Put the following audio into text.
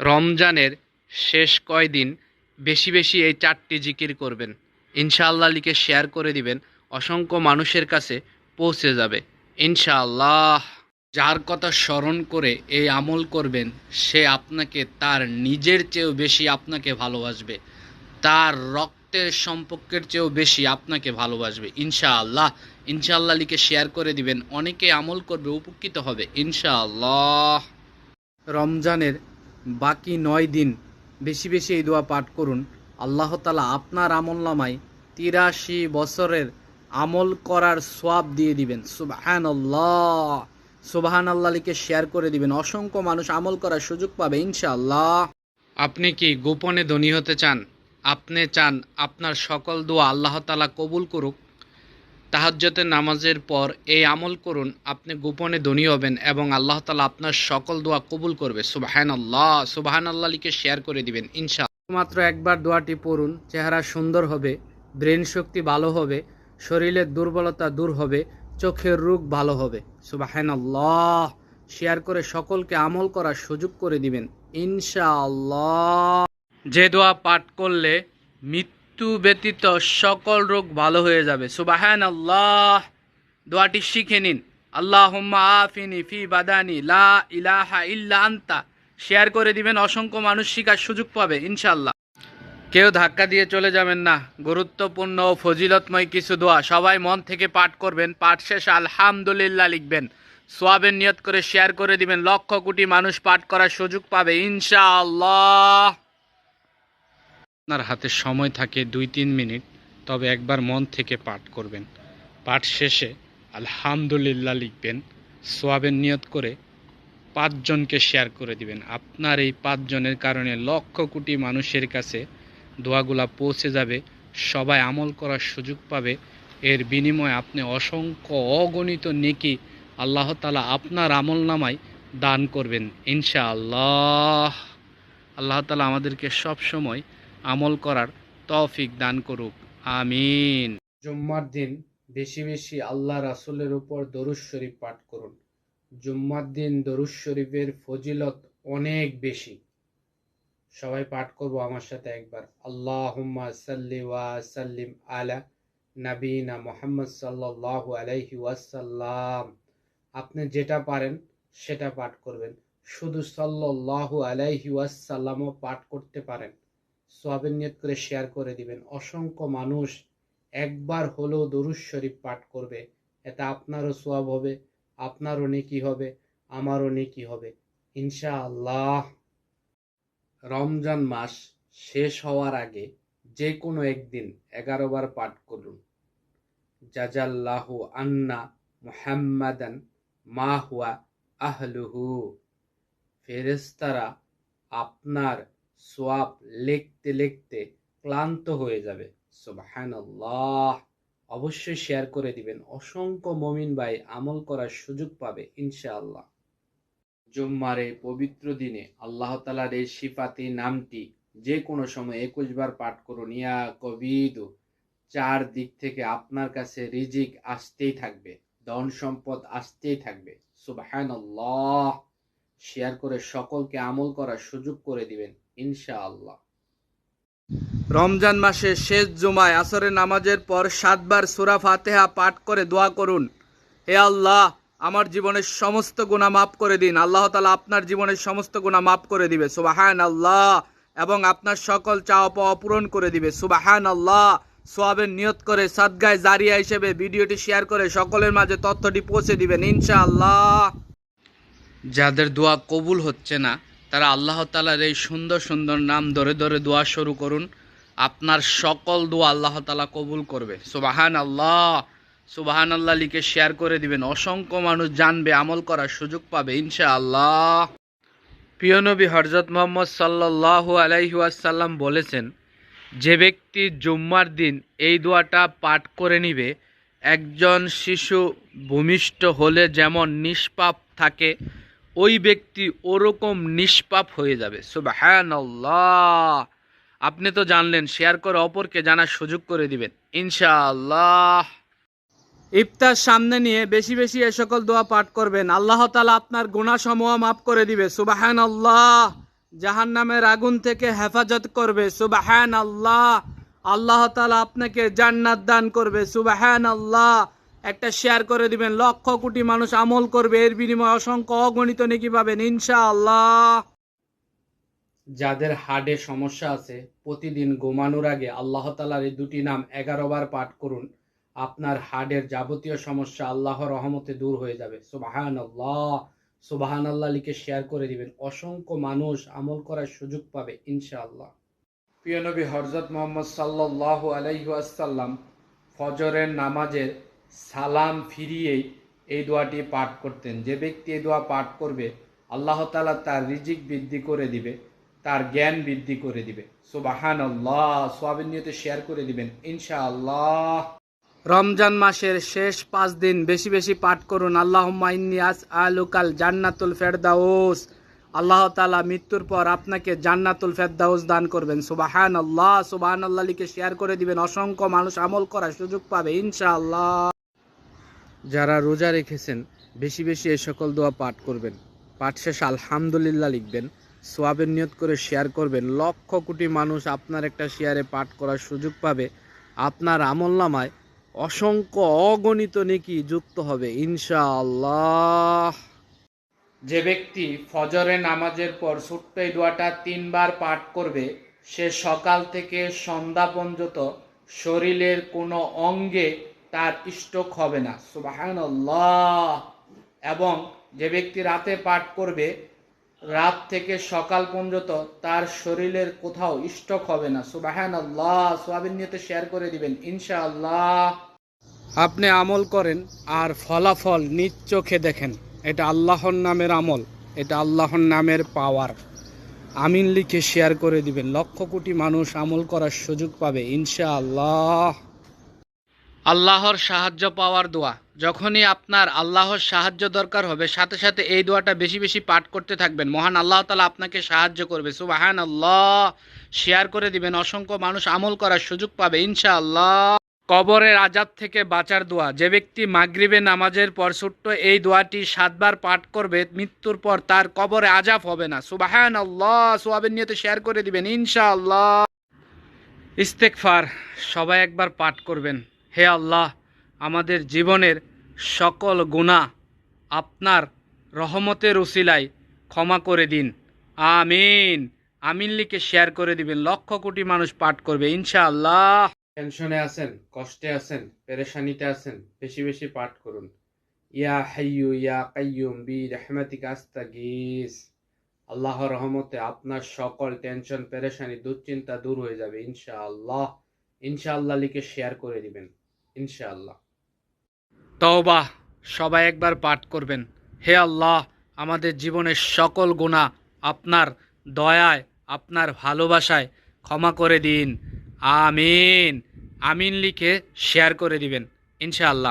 রমজানের শেষ কয়দিন বেশি বেশি এই 4টি জিকির করবেন। ইনশাআল্লাহ লিখে শেয়ার করে দিবেন, অসংখ্য মানুষের কাছে পৌঁছে যাবে ইনশাআল্লাহ। যার কথা স্মরণ করে এই আমল করবেন, সে আপনাকে তার নিজের চেয়েও বেশি আপনাকে ভালোবাসবে, তার রক্তের সম্পর্কের চেয়েও বেশি আপনাকে ভালোবাসবে ইনশাআল্লাহ। ইনশাআল্লাহ লিখে শেয়ার করে দিবেন, অনেকে আমল করবে, উপকৃত হবে ইনশাআল্লাহ। রমজানের বাকি 9 দিন বেশি বেশি এই দোয়া পাঠ করুন। আল্লাহ তাআলা আপনার আমলনামায় 83 বছরের আমল করার সওয়াব দিয়ে দিবেন। সুবহানাল্লাহ, সুবহানাল্লাহ লিখে শেয়ার করে দিবেন, অসংখ্য মানুষ আমল করার সুযোগ পাবে ইনশাআল্লাহ। আপনি কি গোপনে ধনী হতে চান? আপনি চান আপনার সকল দোয়া আল্লাহ তাআলা কবুল করুক? তাহাজ্জুদের নামাজের পর এই আমল করুন, আপনি গোপনে ধনী হবেন এবং আল্লাহ তাআলা আপনার সকল দোয়া কবুল করবে। সুবহানাল্লাহ, সুবহানাল্লাহ লিখে শেয়ার করে দিবেন ইনশাআল্লাহ। মাত্র একবার দোয়াটি পড়ুন, চেহারা সুন্দর হবে, ব্রেন শক্তি ভালো হবে, শরীরের দুর্বলতা দূর হবে, চোখের রোগ ভালো হবে। সুবহানাল্লাহ, শেয়ার করে সকলকে আমল করার সুযোগ করে দিবেন ইনশাআল্লাহ। যে দোয়া পাঠ করলে মৃত্যু ব্যতীত সকল রোগ ভালো হয়ে যাবে। সুবহানাল্লাহ, দোয়াটি শিখে নিন। আল্লাহুম্মা আফিনি ফি বাদানি লা ইলাহা ইল্লা আনতা। শেয়ার করে দিবেন, অসংখ্য মানুষ শিখার সুযোগ পাবে ইনশাআল্লাহ। কেউ ধাক্কা দিয়ে চলে যাবেন না, গুরুত্বপূর্ণ ও ফজিলতময় কিছু দোয়া সবাই মন থেকে পাঠ করবেন। পাঠ শেষে আলহামদুলিল্লাহ লিখবেন, সওয়াবের নিয়ত করে শেয়ার করে দিবেন, লক্ষ কোটি মানুষ পাঠ করার সুযোগ পাবে ইনশাআল্লাহ। আপনার হাতে সময় থাকে 2-3 মিনিট, তবে একবার মন থেকে পাঠ করবেন। পাঠ শেষে আলহামদুলিল্লাহ লিখবেন, সওয়াবের নিয়ত করে 5 জনকে শেয়ার করে দিবেন। আপনার এই 5 জনের কারণে লক্ষ কোটি মানুষের কাছে দোয়াগুলা পৌঁছে যাবে, সবাই আমল করার সুযোগ পাবে। এর বিনিময়ে আপনি অসংখ্য অগণিত নেকি আল্লাহ তাআলা আপনার আমল নামায় দান করবেন ইনশাআল্লাহ। আল্লাহ তাআলা আমাদেরকে সব সময় আমল করার তৌফিক দান করুক, আমিন। জুম্মার দিন বেশি বেশি আল্লাহ রাসূলের উপর দরুদ শরীফ পাঠ করুন। জুম্মার দিন দরুদ শরীফের ফজিলত অনেক বেশি। সবাই পাঠ করব আমার সাথে একবার। আল্লাহুম্মা সাল্লি ওয়া সাল্লিম আলা নবিনা মুহাম্মদ সাল্লাল্লাহু আলাইহি ওয়াসাল্লাম। আপনি যেটা পারেন সেটা পাঠ করবেন, শুধু সাল্লাল্লাহু আলাইহি ওয়াসাল্লামও পাঠ করতে পারেন। সওয়াবের নিয়ত করে শেয়ার করে দিবেন, অসংখ্য মানুষ একবার হলেও দরুদ শরীফ পাঠ করবে। এতে আপনারও সওয়াব হবে, আপনারও নেকি হবে, আমারও নেকি হবে ইনশাআল্লাহ। রমজান মাস শেষ হওয়ার আগে যে কোনো একদিন 11 বার পাঠ করুন। জাজাল্লাহু আন্না মুহাম্মাদান মা হুয়া আহলুহু। ফেরেশতারা আপনার সওয়াব লিখতে লিখতে ক্লান্ত হয়ে যাবে। সুবহানাল্লাহ, অবশ্যই শেয়ার করে দিবেন, অসংখ্য মুমিন ভাই আমল করার সুযোগ পাবে ইনশাআল্লাহ। জুম্মার এই পবিত্র দিনে আল্লাহ তাআলার এই সিফাতি নামটি যে কোনো সময় 21 বার পাঠ করুন। ইয়া কবিদু, 4 দিক থেকে আপনার কাছে রিজিক আসতেই থাকবে, ধন সম্পদ আসতেই থাকবে। সুবহানাল্লাহ, শেয়ার করে সকলকে আমল করার সুযোগ করে দিবেন ইনশাআল্লাহ। রমজান মাসের শেষ জুমায় আসরের নামাজের পর 7 বার সূরা ফাতিহা পাঠ করে দোয়া করুন, হে আল্লাহ আমার জীবনের সমস্ত গুনাহ মাফ করে দিন। আল্লাহ তাআলা আপনার জীবনের সমস্ত গুনাহ মাফ করে দিবে সুবহানাল্লাহ, এবং আপনার সকল চাওয়া পাওয়া পূরণ করে দিবে সুবহানাল্লাহ। সওয়াবের নিয়ত করে সাদগায়ে জারিয়া হিসেবে ভিডিওটি শেয়ার করে সকলের মাঝে তথ্যটি পৌঁছে দিবেন ইনশাআল্লাহ। যাদের দোয়া কবুল হচ্ছে না, তারা আল্লাহ তাআলার এই সুন্দর সুন্দর নাম ধরে ধরে দোয়া শুরু করুন, আপনার সকল দোয়া আল্লাহ তাআলা কবুল করবে সুবহানাল্লাহ। সুবহানাল্লাহ লিখে শেয়ার করে দিবেন, অসংখ্য মানুষ জানবে, আমল করার সুযোগ পাবে ইনশাআল্লাহ। প্রিয় নবী হযরত মুহাম্মদ সাল্লাল্লাহু আলাইহি ওয়াসাল্লাম বলেছেন, যে ব্যক্তি জুম্মার দিন এই দোয়াটা পাঠ করে নিবে, একজন শিশু ভূমিষ্ঠ হলে যেমন নিষ্পাপ থাকে, ওই ব্যক্তি ওরকম নিষ্পাপ হয়ে যাবে সুবহানাল্লাহ। আপনি তো জানলেন, শেয়ার করে অপরকে জানার সুযোগ করে দিবেন ইনশাআল্লাহ। ইফতার সামনে নিয়ে বেশি বেশি এ সকল দোয়া পাঠ করবেন, আল্লাহ তাআলা আপনার গুনাহসমূহ মাফ করে দিবে সুবহানাল্লাহ। জাহান্নামের আগুন থেকে হেফাজত করবে। সুবহানাল্লাহ। আল্লাহ তাআলা আপনাকে জান্নাত দান করবে। সুবহানাল্লাহ। একটা শেয়ার করে দিবেন, লক্ষ কোটি মানুষ আমল করবে, এর বিনিময়ে অসংখ্য অগণিত নেকি পাবেন ইনশাআল্লাহ। যাদের হার্টে সমস্যা আছে প্রতিদিন ঘুমানোর আগে আল্লাহ তাআলার এই দুটি নাম 11 বার পাঠ করুন। আপনার হার্টের যাবতীয় সমস্যা আল্লাহর রহমতে দূর হয়ে যাবে। সুবহানাল্লাহ। সুবহানাল্লাহ লিখে শেয়ার করে দিবেন, অসংখ্য মানুষ আমল করার সুযোগ পাবে ইনশাআল্লাহ। প্রিয় নবী হযরত মুহাম্মদ সাল্লাল্লাহু আলাইহি ওয়াসাল্লাম ফজরের নামাজের সালাম ফিরিয়েই এই দোয়াটি পাঠ করতেন। যে ব্যক্তি এই দোয়া পাঠ করবে আল্লাহ তাআলা তার রিজিক বৃদ্ধি করে দিবে, তার জ্ঞান বৃদ্ধি করে দিবে। সুবহানাল্লাহ। সওয়াবের নিয়তে শেয়ার করে দিবেন ইনশাআল্লাহ। রমজান মাসের শেষ 5 দিন বেশি বেশি পাঠ করুন আল্লাহুম্মা ইন্নী আসআলুকাল জান্নাতুল ফেরদাউস। আল্লাহ তাআলা মৃত্যুর পর আপনাকে জান্নাতুল ফেরদাউস দান করবেন। সুবহানাল্লাহ। সুবহানাল্লাহ লিখে শেয়ার করে দিবেন, অসংখ্য মানুষ আমল করার সুযোগ পাবে ইনশাআল্লাহ। যারা রোজা রেখেছেন বেশি বেশি এই সকল দোয়া পাঠ করবেন। পাঠ শেষে আলহামদুলিল্লাহ লিখবেন, সওয়াবের নিয়ত করে শেয়ার করবেন। লক্ষ কোটি মানুষ আপনার একটা শেয়ারে পাঠ করার সুযোগ পাবে। আপনার আমলনামায় অসংখ্য অগণিত নেকি যুক্ত হবে ইনশাআল্লাহ। যে ব্যক্তি ফজরের নামাজের পর ছোট্ট এই দোয়াটা 3 বার পাঠ করবে, সে সকাল থেকে সন্ধ্যা পর্যন্ত শরীরের কোনো অঙ্গে তার স্ট্রোক হবে না। সুবহানাল্লাহ। এবং যে ব্যক্তি রাতে পাঠ করবে, রাত থেকে সকাল পর্যন্ত তার শরীরের কোথাও স্ট্রোক হবে না। সুবহানাল্লাহ। সওয়াবের নিয়তে শেয়ার করে দিবেন ইনশাআল্লাহ। আপনি আমল করেন আর ফলাফল নিজ চোখে দেখেন, এটা আল্লাহর নামের আমল, এটা আল্লাহর নামের পাওয়ার। আমিন লিখে শেয়ার করে দিবেন, লক্ষ কোটি মানুষ আমল করার সুযোগ পাবে ইনশাআল্লাহ। আল্লাহর সাহায্য পাওয়ার দোয়া। যখনই আপনার আল্লাহর সাহায্য দরকার হবে, সাথে সাথে এই দোয়াটা বেশি বেশি পাঠ করতে থাকবেন। মহান আল্লাহ তাআলা আপনাকে সাহায্য করবে। সুবহানাল্লাহ। শেয়ার করে দিবেন, অসংখ্য মানুষ আমল করার সুযোগ পাবে ইনশাআল্লাহ। কবরের আযাব থেকে বাঁচার দোয়া। যে ব্যক্তি মাগরিবের নামাজের পর ছোট্ট এই দোয়াটি 7 বার পাঠ করবে, মৃত্যুর পর তার কবরে আযাব হবে না। সুবহানাল্লাহ। সওয়াবের নিয়তে শেয়ার করে দিবেন ইনশাআল্লাহ। ইস্তেগফার সবাই একবার পাঠ করবেন। হে আল্লাহ, আমাদের জীবনের সকল গুনাহ আপনার রহমতের উসিলায় ক্ষমা করে দিন। আমিন। আমিন লিখে শেয়ার করে দিবেন, লক্ষ কোটি মানুষ পাঠ করবে ইনশাআল্লাহ। টেনশনে আছেন, কষ্টে আছেন, পেরেশানিতে আছেন, বেশি বেশি পাঠ করুন ইয়া হাইয়ু ইয়া কাইয়ুম বিরহমাতিকা আস্তাগীস। আল্লাহর রহমতে আপনার সকল টেনশন, পেরেশানি, দুশ্চিন্তা দূর হয়ে যাবে ইনশাআল্লাহ। ইনশাআল্লাহ লিখে শেয়ার করে দিবেন ইনশাআল্লাহ। তওবা সবাই একবার পাঠ করবেন। হে আল্লাহ, আমাদের জীবনের সকল গুনাহ আপনার দয়ায়, আপনার ভালোবাসায় ক্ষমা করে দিন। আমিন। আমিন লিখে শেয়ার করে দিবেন ইনশাআল্লাহ।